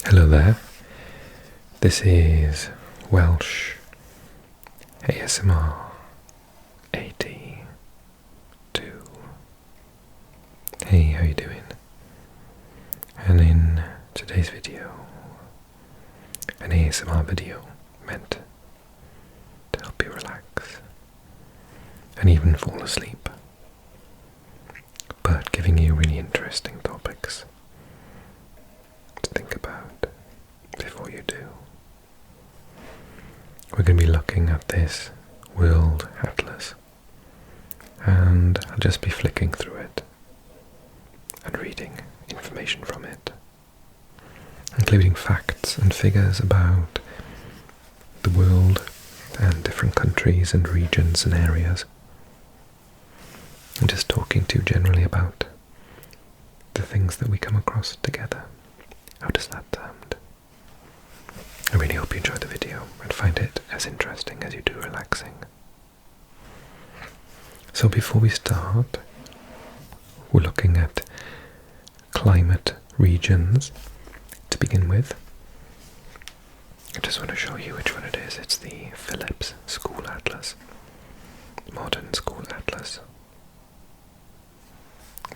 Hello there, this is Welsh ASMR 82. Hey, how you doing? And in today's video, an ASMR video meant to help you relax and even fall asleep, but giving you really interesting topics to think about before you do. We're going to be looking at this World Atlas, and I'll just be flicking through it and reading information from it, including facts and figures about the world and different countries and regions and areas. I'm just talking to you generally about the things that we come across together. How does that sound? I really hope you enjoy the video and find it as interesting as you do relaxing. So before we start, we're looking at climate regions to begin with. I just want to show you which one it is. It's the Phillips School Atlas, Modern School Atlas.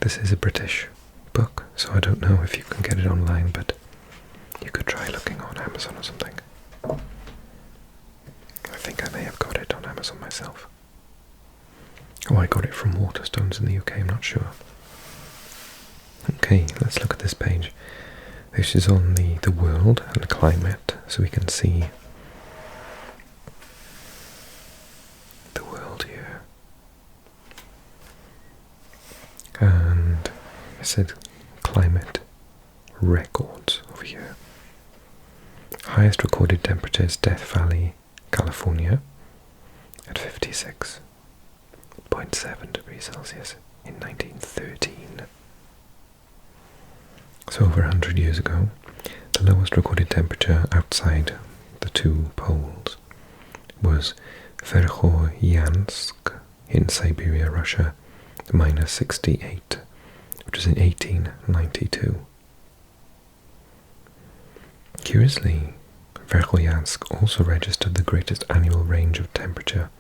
This is a British book, so I don't know if you can get it online, but you could try looking on Amazon or something. I think I may have got it on Amazon myself. Oh, I got it from Waterstones in the UK, I'm not sure. Okay, let's look at this page. This is on the world and the climate, so we can see the world here. And I said climate records over here. Highest recorded temperature is Death Valley, California, at 56.7 degrees Celsius in 1913. So over 100 years ago. The lowest recorded temperature outside the two poles was Verkhoyansk in Siberia, Russia, minus 68, which was in 1892. Curiously, Verkhoyansk also registered the greatest annual range of temperature,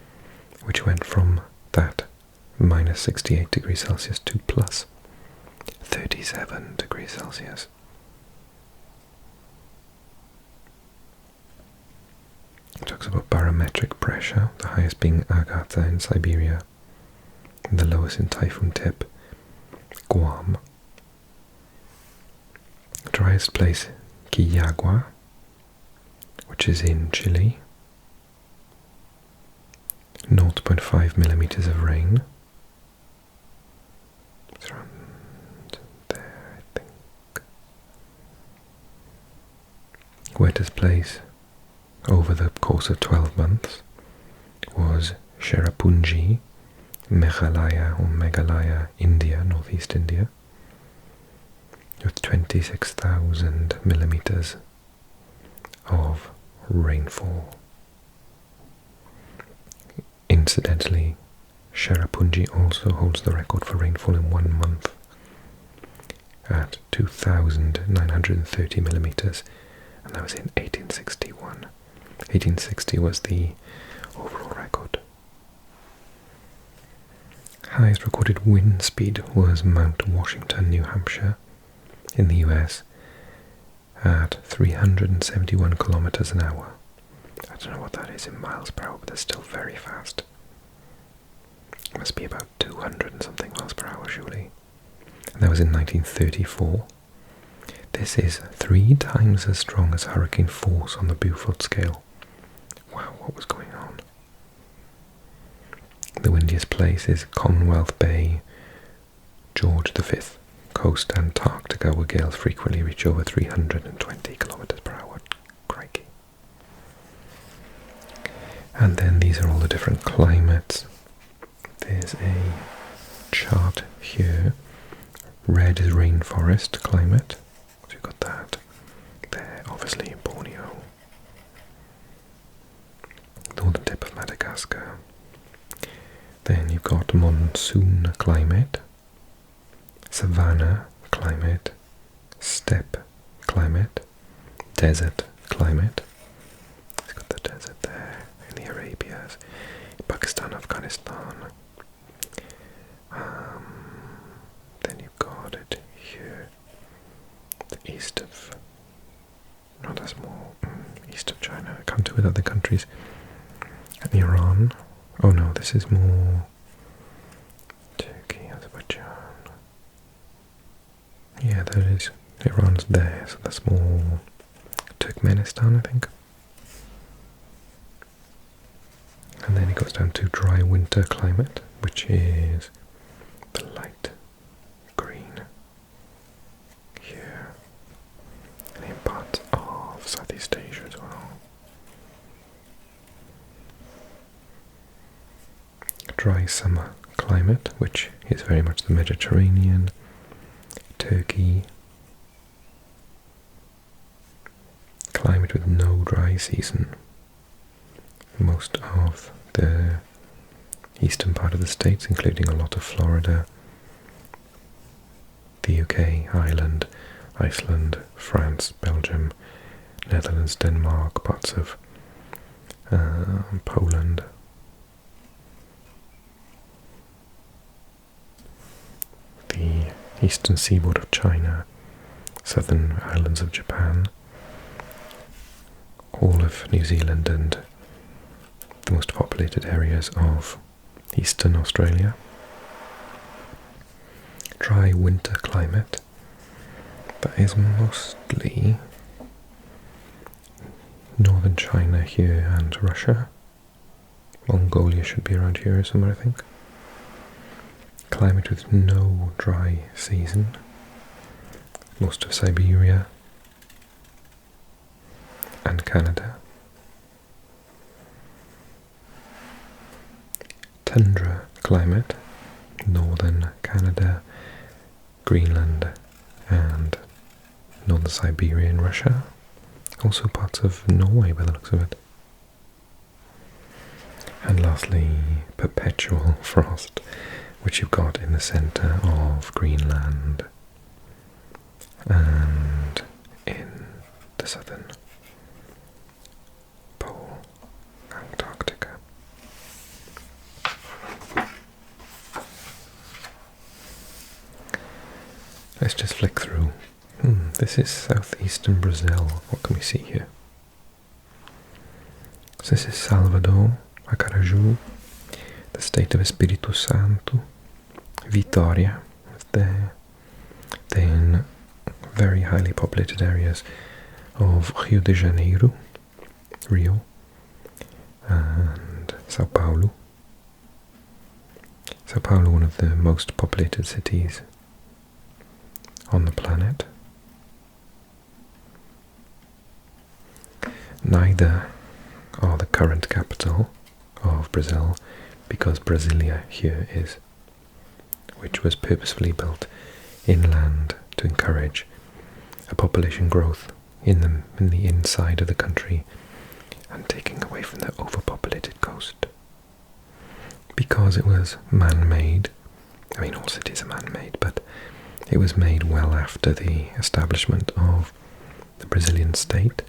which went from that minus 68 degrees Celsius to plus 37 degrees Celsius. It talks about barometric pressure, the highest being Agatha in Siberia, and the lowest in Typhoon Tip, Guam. The driest place, Quillagua, which is in Chile, 0.5 millimeters of rain. It's around there, I think. Wettest place over the course of 12 months was Cherrapunji, Meghalaya, India, northeast India, with 26,000 millimeters of rainfall. Incidentally, Cherrapunji also holds the record for rainfall in 1 month at 2,930 millimeters, and that was in 1861. 1860 was the overall record. Highest recorded wind speed was Mount Washington, New Hampshire, in the US, at 371 kilometers an hour. I don't know what that is in miles per hour, but that's still very fast. It must be about 200 and something miles per hour, surely. And that was in 1934. This is 3 times as strong as hurricane force on the Beaufort scale. Wow, what was going on? The windiest place is Commonwealth Bay, George V, coast Antarctica, where gales frequently reach over 320 kilometers per hour. Crikey. And then these are all the different climates. There's a chart here. Red is rainforest climate. So you've got that there, obviously Borneo. Northern tip of Madagascar. Then you've got monsoon climate, savanna climate, steppe climate, desert climate. It's got the desert there in the Arabias, Pakistan, Afghanistan. Then you've got it here, the east of, not that small, east of China. I can't do with other countries. And Iran. Oh no, this is more Turkey, Azerbaijan. Yeah, there it is. Iran's there, so that's more Turkmenistan, I think. And then it goes down to dry winter climate, which is the light green here. And in parts of Southeast Asia as well. Dry summer climate, which is very much the Mediterranean, Turkey. Climate with no dry season. Most of the eastern part of the states, including a lot of Florida, the UK, Ireland, Iceland, France, Belgium, Netherlands, Denmark, parts of Poland. The eastern seaboard of China, southern islands of Japan, all of New Zealand and the most populated areas of eastern Australia. Dry winter climate that is mostly northern China here and Russia. Mongolia should be around here somewhere, I think. Climate with no dry season. Most of Siberia and Canada. Tundra climate, northern Canada, Greenland and northern Siberia in Russia. Also parts of Norway by the looks of it. And lastly, perpetual frost, which you've got in the centre of Greenland and in the southern pole, Antarctica. Let's just flick through. This is southeastern Brazil. What can we see here? So this is Salvador, Acaraju, the state of Espírito Santo, Vitória is there. Then very highly populated areas of Rio de Janeiro, Rio, and Sao Paulo. Sao Paulo, one of the most populated cities on the planet. Neither are the current capital of Brazil, because Brasilia here is, which was purposefully built inland to encourage a population growth in the inside of the country and taking away from the overpopulated coast. Because it was man-made, I mean all cities are man-made, but it was made well after the establishment of the Brazilian state,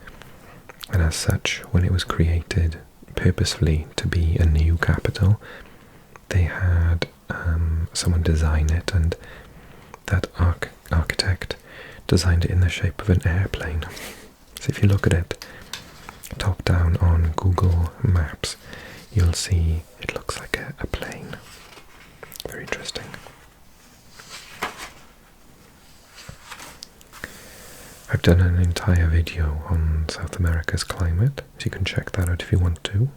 and as such, when it was created purposefully to be a new capital, they had someone design it, and that architect designed it in the shape of an airplane. So if you look at it top down on Google Maps, you'll see it looks like a plane. Very interesting. I've done an entire video on South America's climate, so you can check that out if you want to.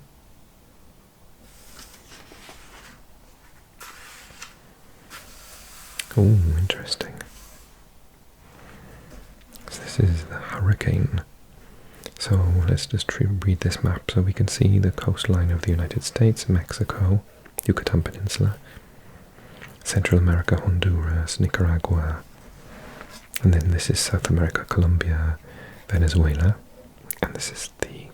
Oh, interesting. So this is the hurricane. So let's just read this map so we can see the coastline of the United States, Mexico, Yucatan Peninsula, Central America, Honduras, Nicaragua, and then this is South America, Colombia, Venezuela, and this is the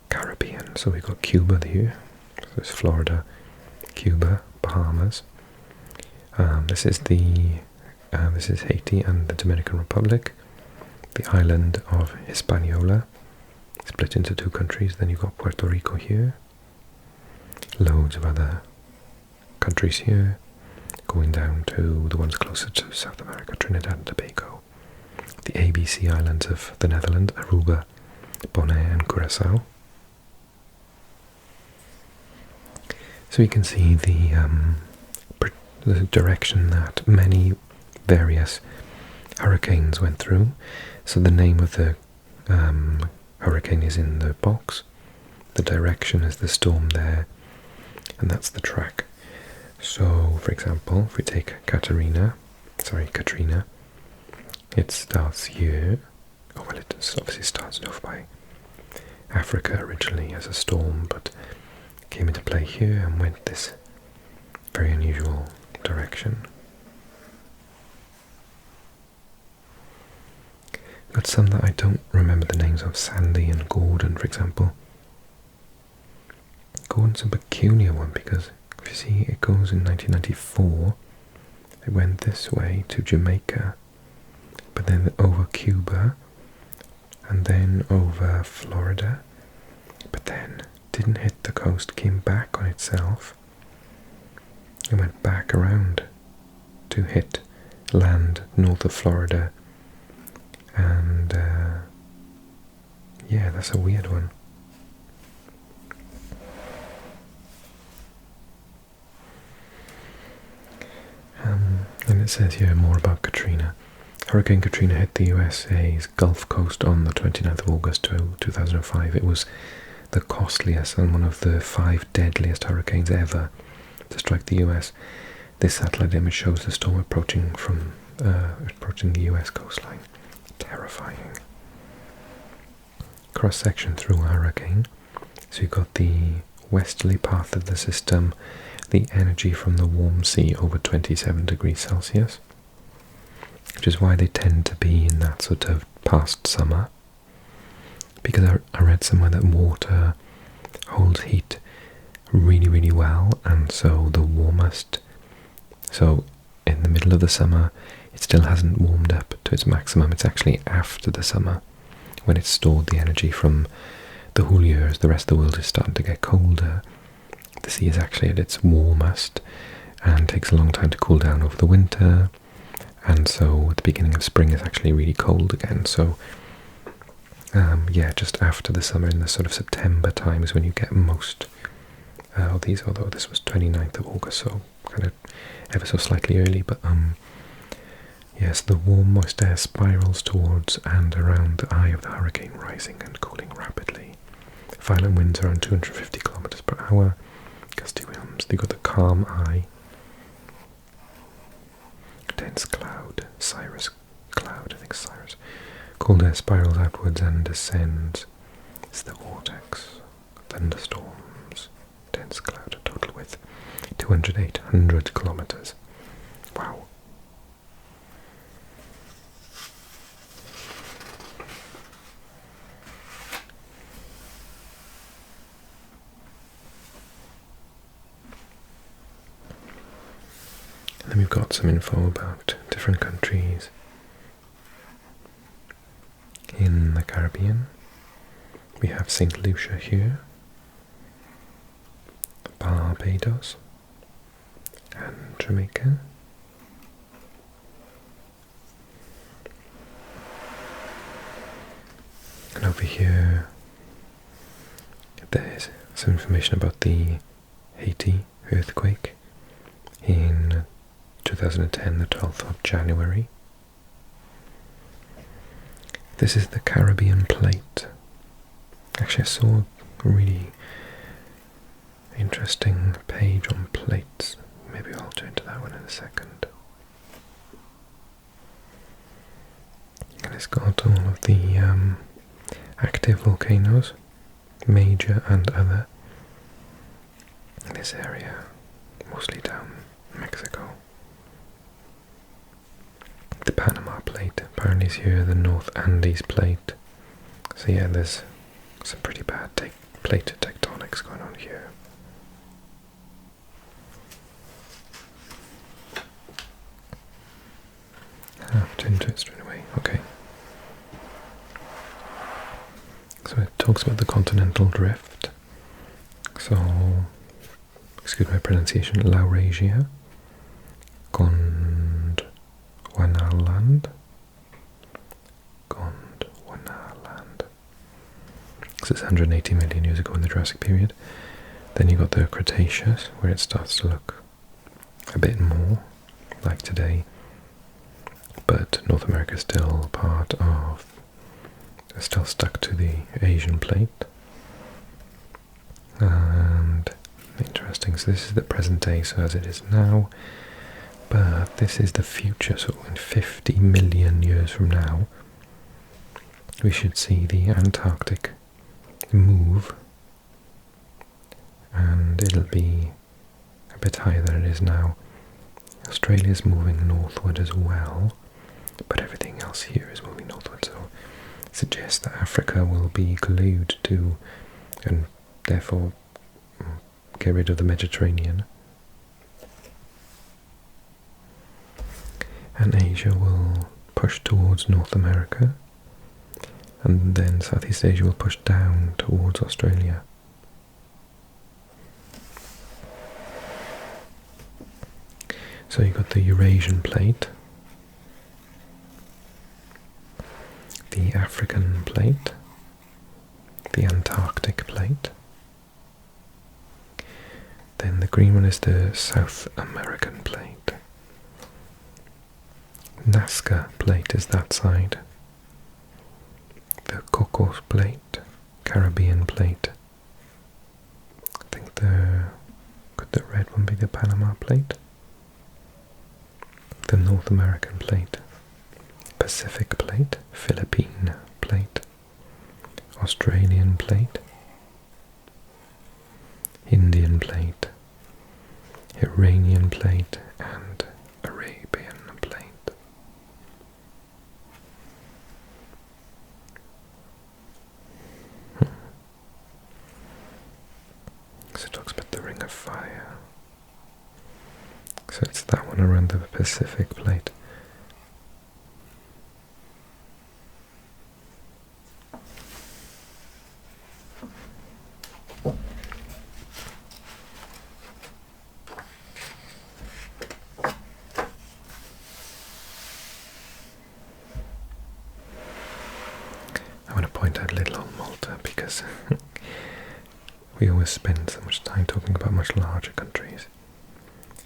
Caribbean. So we've got Cuba here, so it's Florida, Cuba, Bahamas. This is Haiti and the Dominican Republic. the island of Hispaniola, split into two countries. Then you've got Puerto Rico here, loads of other countries here, going down to the ones closer to South America, Trinidad and Tobago, the ABC islands of the Netherlands, Aruba, Bonaire and Curacao. So you can see the direction that many various hurricanes went through. So the name of the hurricane is in the box, the direction is the storm there, and that's the track. So, for example, if we take Katrina, it starts here. Oh well, it obviously started off by Africa originally as a storm, but came into play here and went this very unusual direction. Got some that I don't remember the names of, Sandy and Gordon, for example. Gordon's a peculiar one because if you see, it goes in 1994. It went this way to Jamaica, but then over Cuba, and then over Florida, but then didn't hit the coast, came back on itself, and went back around to hit land north of Florida. And yeah, that's a weird one. And it says here more about Katrina. Hurricane Katrina hit the USA's Gulf Coast on the 29th of August 2005. It was the costliest and one of the 5 deadliest hurricanes ever to strike the US. This satellite image shows the storm approaching the US coastline. Terrifying. Cross-section through a hurricane. So you've got the westerly path of the system, the energy from the warm sea over 27 degrees Celsius, which is why they tend to be in that sort of past summer, because I read somewhere that water holds heat really, really well, and so the warmest, so in the middle of the summer it still hasn't warmed up to its maximum. It's actually after the summer when it's stored the energy from the whole year as the rest of the world is starting to get colder. The sea is actually at its warmest and takes a long time to cool down over the winter, and so at the beginning of spring it's actually really cold again. So yeah, just after the summer, in the sort of September time, is when you get most of these, although this was 29th of August, so kind of ever so slightly early, but yes, the warm moist air spirals towards and around the eye of the hurricane, rising and cooling rapidly. Violent winds around 250 kilometers per hour. Gusty winds. They've got the calm eye. Dense cloud. Cirrus cloud, I think Cirrus. Cold air spirals outwards and descends. It's the vortex. Thunderstorms. Dense cloud. A total width 800 kilometers. Wow. And then we've got some info about different countries in the Caribbean. We have St. Lucia here, Barbados, and Jamaica. And over here there's some information about the Haiti earthquake in 2010, the 12th of January. This is the Caribbean plate. Actually, I saw a really interesting page on plates. Maybe I'll turn to that one in a second. And it's got all of the active volcanoes, major and other, in this area, mostly down Mexico. The Panama plate apparently is here, the North Andes plate. So yeah, there's some pretty bad plate tectonics going on here. I've turned to it straight away. Okay. So it talks about the Continental Drift. So, excuse my pronunciation, Laurasia, Gondwanaland, Gondwanaland. This is 180 million years ago in the Jurassic period. Then you got the Cretaceous, where it starts to look a bit more like today, but North America is still part of, still stuck to the Asian plate. And interesting, so this is the present day, so as it is now, but this is the future, so in 50 million years from now, we should see the Antarctic move, and it'll be a bit higher than it is now. Australia's moving northward as well, but everything else here is moving northward, so it suggests that Africa will be glued to, and therefore get rid of the Mediterranean, and Asia will push towards North America, and then Southeast Asia will push down towards Australia. So you got the Eurasian plate, the African plate, the Antarctic plate, then the green one is the South American plate. Nazca plate is that side. The Cocos plate, Caribbean plate. I think could the red one be the Panama plate? The North American plate, Pacific plate, Philippine plate, Australian plate, Indian plate, Iranian plate, and Arabian plate. So it talks about the Ring of Fire. So it's that one around the Pacific plate. I want to point out little old Malta because we always spend so much time talking about much larger countries.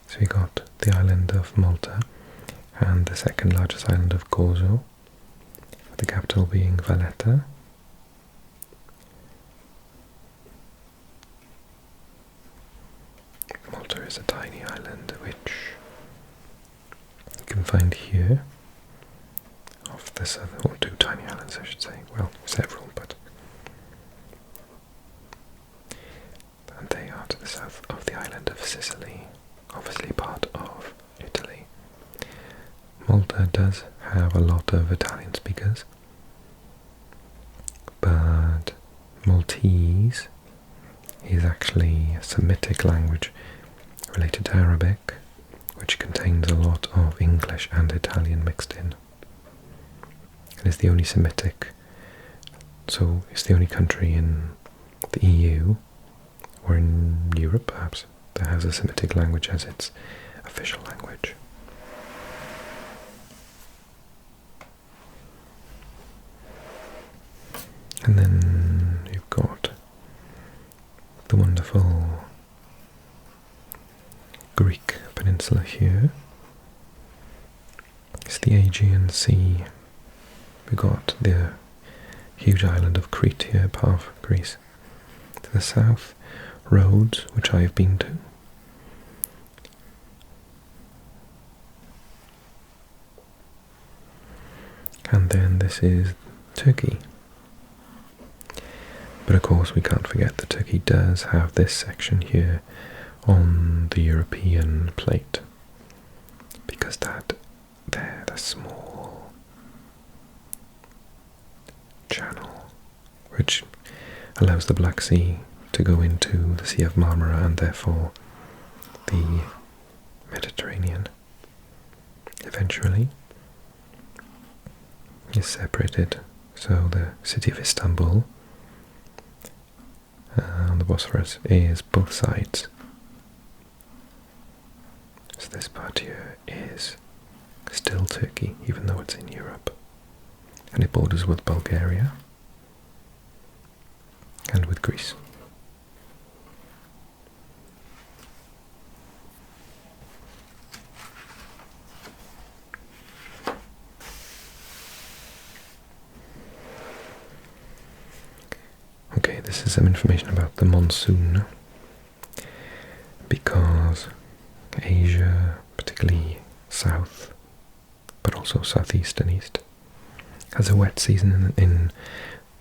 So we got the island of Malta and the second largest island of Gozo, the capital being Valletta. Malta is a tiny island which you can find here, off the southern, or two tiny islands I should say, well several, but and they are to the south of the island of Sicily, obviously part of Italy. Malta does have a lot of Italian speakers, but Maltese is actually a Semitic language related to Arabic, which contains a lot of English and Italian mixed in. It is the only Semitic, so it's the only country in the EU, or in Europe perhaps, that has a Semitic language as its official language. And then you've got the wonderful Greek peninsula here. It's the Aegean Sea. We've got the huge island of Crete here, part of Greece. To the south, Rhodes, which I've been to. And then this is Turkey. But of course we can't forget that Turkey does have this section here on the European plate, because that there, the small channel which allows the Black Sea to go into the Sea of Marmara and therefore the Mediterranean eventually is separated. So the city of Istanbul on the Bosphorus is both sides. So this part here is still Turkey, even though it's in Europe. And it borders with Bulgaria and with Greece. Okay, this is some information about the monsoon, because Asia, particularly south, but also southeast and east, has a wet season in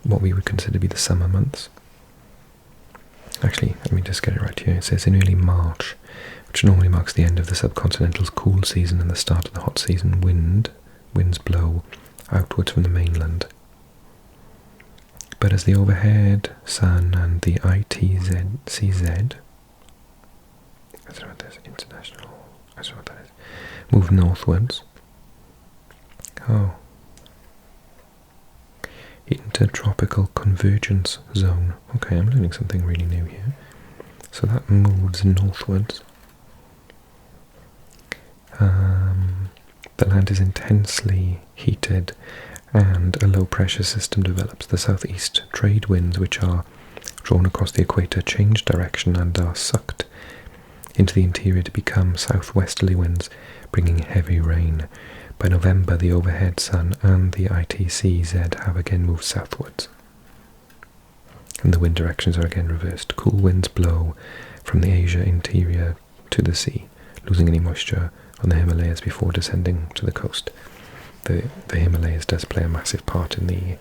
what we would consider to be the summer months. Actually, let me just get it right here. It says in early March, which normally marks the end of the subcontinental's cool season and the start of the hot season, winds blow outwards from the mainland. But as the overhead sun and the ITCZ, I don't know what that is, international, I don't know what that is, move northwards. Oh. Intertropical convergence zone. Okay, I'm learning something really new here. So that moves northwards. The land is intensely heated and a low pressure system develops. The southeast trade winds, which are drawn across the equator, change direction and are sucked into the interior to become southwesterly winds, bringing heavy rain. By November, the overhead sun and the ITCZ have again moved southwards, and the wind directions are again reversed. Cool winds blow from the Asia interior to the sea, losing any moisture on the Himalayas before descending to the coast. The Himalayas does play a massive part in the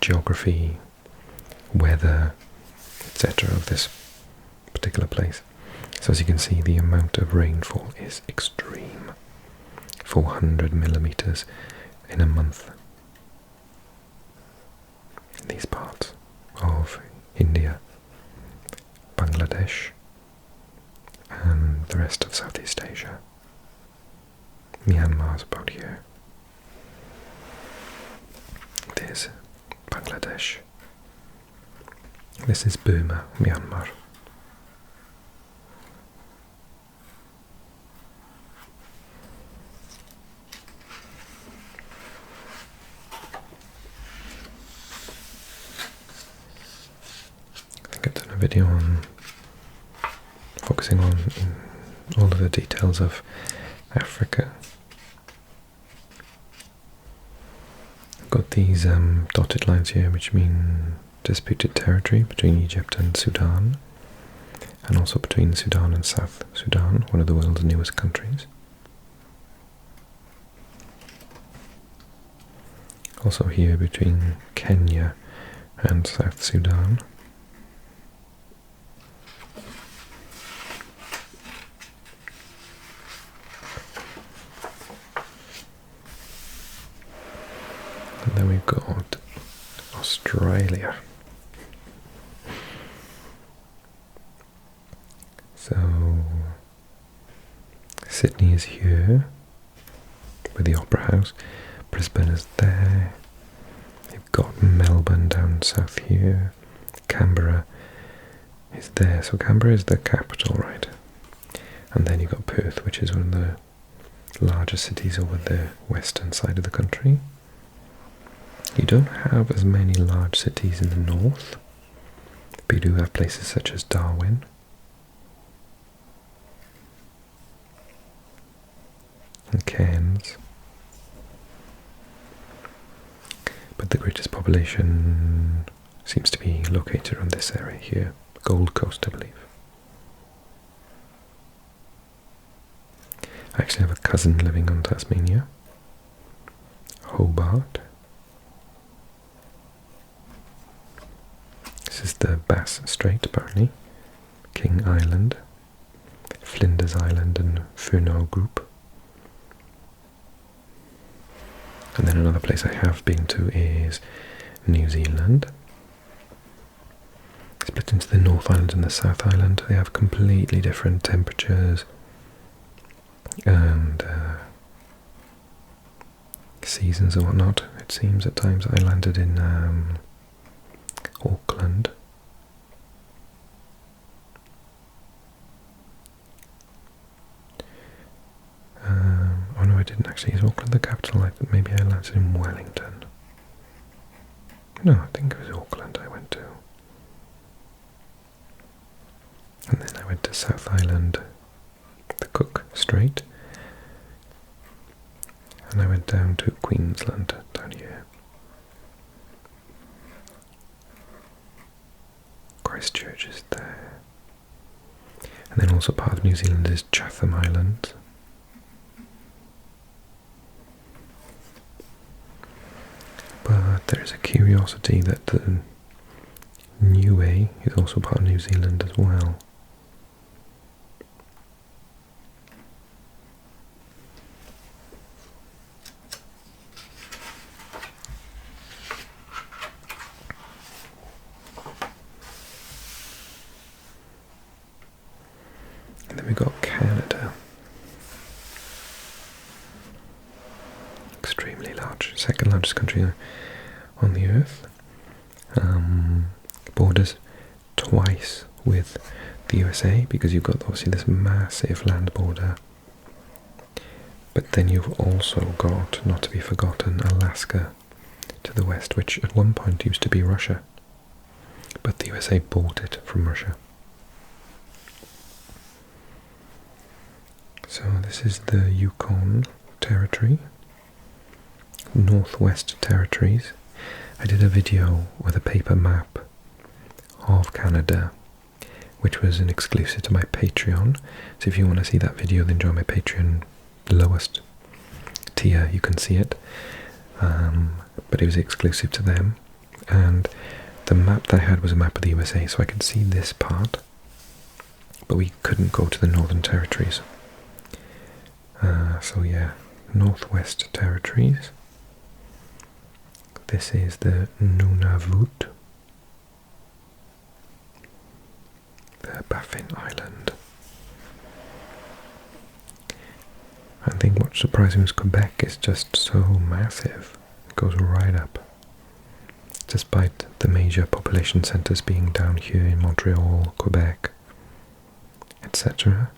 geography, weather, etc. of this particular place. So as you can see, the amount of rainfall is extreme. 400 millimeters in a month in these parts of India, Bangladesh, and the rest of Southeast Asia. Myanmar's about here. There's Bangladesh. This is Burma, Myanmar. I think I've done a video on focusing on all of the details of Africa. I've got these dotted lines here, which mean disputed territory between Egypt and Sudan, and also between Sudan and South Sudan, one of the world's newest countries. Also here between Kenya and South Sudan. And then we've got Australia. So Sydney is here with the Opera House. Brisbane is there. You've got Melbourne down south here. Canberra is there. So Canberra is the capital, right? And then you've got Perth, which is one of the largest cities over the western side of the country. You don't have as many large cities in the north, but you do have places such as Darwin. And Cairns. But the greatest population seems to be located on this area here, Gold Coast, I believe. I actually have a cousin living on Tasmania, Hobart. This is the Bass Strait, apparently, King Island, Flinders Island and Furneaux Group. And then another place I have been to is New Zealand. Split into the North Island and the South Island. They have completely different temperatures and seasons and whatnot. It seems at times I landed in Auckland. Oh no, I didn't actually. Is Auckland the capital? Maybe I landed in Wellington. No, I think it was Auckland I went to. And then I went to South Island, the Cook Strait. And I went down to Queensland, down here. Christchurch is there. And then also part of New Zealand is Chatham Islands. But there is a curiosity that the Niue is also part of New Zealand as well. And then we got Canada. Extremely large, second largest country on the earth. Borders twice with the USA because you've got obviously this massive land border. But then you've also got, not to be forgotten, Alaska to the west, which at one point used to be Russia. But the USA bought it from Russia. So this is the Yukon Territory, Northwest Territories. I did a video with a paper map of Canada, which was an exclusive to my Patreon. So if you want to see that video, then join my Patreon, lowest tier, you can see it. But it was exclusive to them. And the map that I had was a map of the USA, so I could see this part. But we couldn't go to the Northern Territories. So yeah, Northwest Territories. This is the Nunavut, the Baffin Island. I think what surprised me was Quebec is just so massive. It goes right up. Despite the major population centres being down here in Montreal, Quebec, etc.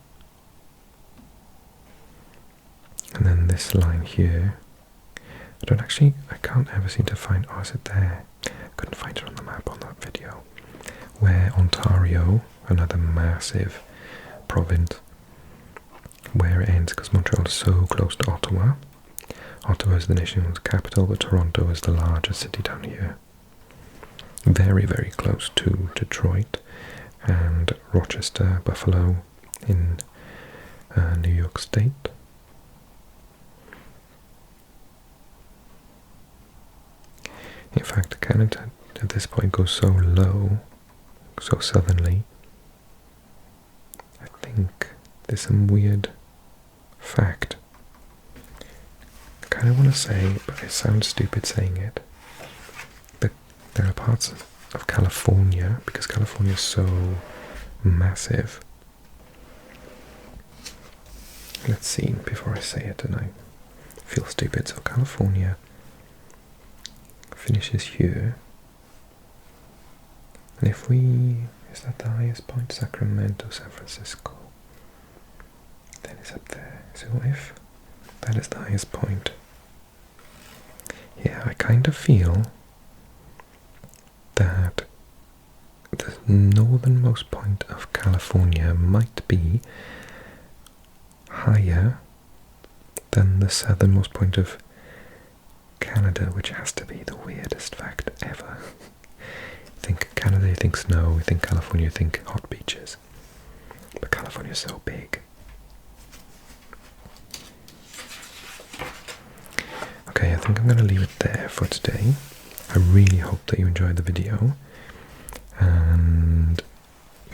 And then this line here, I can't ever seem to find, oh, is it there? I couldn't find it on the map on that video. Where Ontario, another massive province, where it ends, because Montreal is so close to Ottawa. Ottawa is the nation's capital, but Toronto is the largest city down here. Very, very close to Detroit and Rochester, Buffalo in New York State. In fact, Canada at this point goes so low, so southernly. I think there's some weird fact. I kind of want to say, but it sounds stupid saying it, but there are parts of California, because California is so massive. Let's see, before I say it and I feel stupid. So California finishes here, and if we, is that the highest point? Sacramento, San Francisco, then it's up there. So if that is the highest point, yeah, I kind of feel that the northernmost point of California might be higher than the southernmost point of Canada, which has to be the weirdest fact ever. You think Canada, you think snow, you think California, you think hot beaches. But California is so big. Okay, I think I'm going to leave it there for today. I really hope that you enjoyed the video and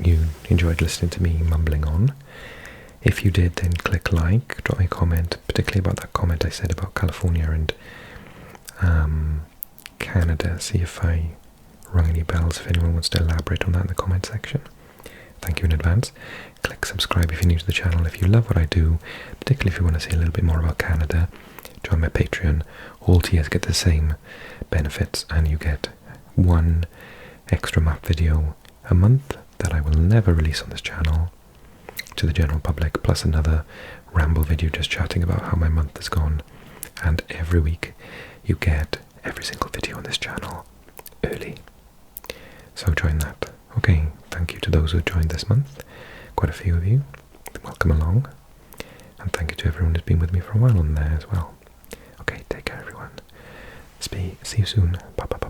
you enjoyed listening to me mumbling on. If you did, then click like, drop me a comment, particularly about that comment I said about California and Canada. See if I rung any bells, if anyone wants to elaborate on that in the comment section. Thank you in advance. Click subscribe if you're new to the channel. If you love what I do, particularly if you want to see a little bit more about Canada, join my Patreon. All tiers get the same benefits, and you get one extra map video a month that I will never release on this channel to the general public, plus another ramble video just chatting about how my month has gone. And every week you get every single video on this channel early. So join that. Okay, thank you to those who joined this month. Quite a few of you. Welcome along. And thank you to everyone who's been with me for a while on there as well. Okay, take care everyone. See you soon. Bye bye bye.